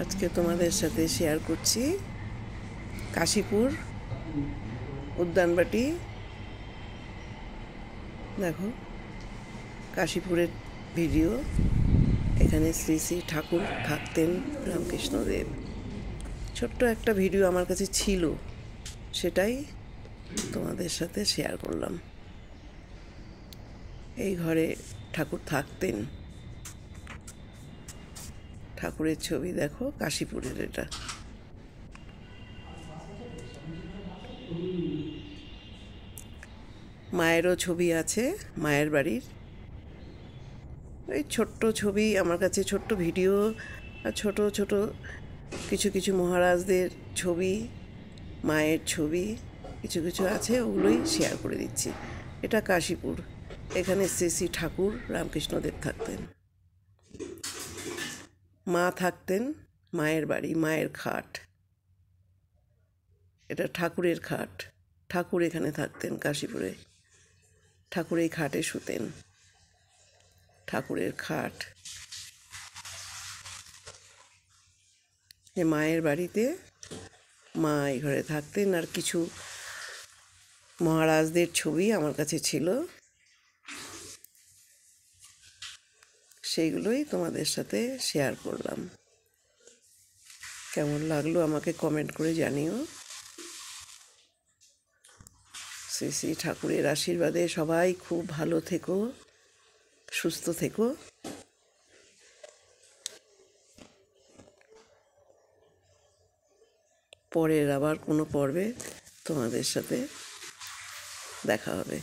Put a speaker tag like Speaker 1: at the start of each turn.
Speaker 1: আজকে তোমাদের সাথে শেয়ার করছি কাশীপুর উদ্যানবাটি। দেখো কাশীপুরের ভিডিও। এখানে শ্রী শ্রী ঠাকুর থাকতেন রামকৃষ্ণদেব। ছোট্ট একটা ভিডিও আমার কাছে ছিল, সেটাই তোমাদের সাথে শেয়ার করলাম। এই ঘরে ঠাকুর থাকতেন। ঠাকুরের ছবি দেখো, কাশীপুরের এটা। মায়েরও ছবি আছে, মায়ের বাড়ির। এই ছোট্ট ছবি আমার কাছে, ছোট্ট ভিডিও আর ছোট ছোট কিছু কিছু মহারাজদের ছবি, মায়ের ছবি কিছু কিছু আছে, ওগুলোই শেয়ার করে দিচ্ছি। এটা কাশীপুর। এখানে শ্রী শ্রী ঠাকুর রামকৃষ্ণদেব থাকতেন, মা থাকতেন। মায়ের বাড়ি, মায়ের খাট। এটা ঠাকুরের খাট। ঠাকুর এখানে থাকতেন কাশীপুরে। ঠাকুর এই খাটে শুতেন। ঠাকুরের খাট। যে মায়ের বাড়িতে মা এই ঘরে থাকতেন। আর কিছু মহারাজদের ছবি আমার কাছে ছিল, সেইগুলোই তোমাদের সাথে শেয়ার করলাম। কেমন লাগলো আমাকে কমেন্ট করে জানিও। শ্রী শ্রী ঠাকুরের আশীর্বাদে সবাই খুব ভালো থেকো, সুস্থ থেকো। পরের আবার কোনো পর্বে তোমাদের সাথে দেখা হবে।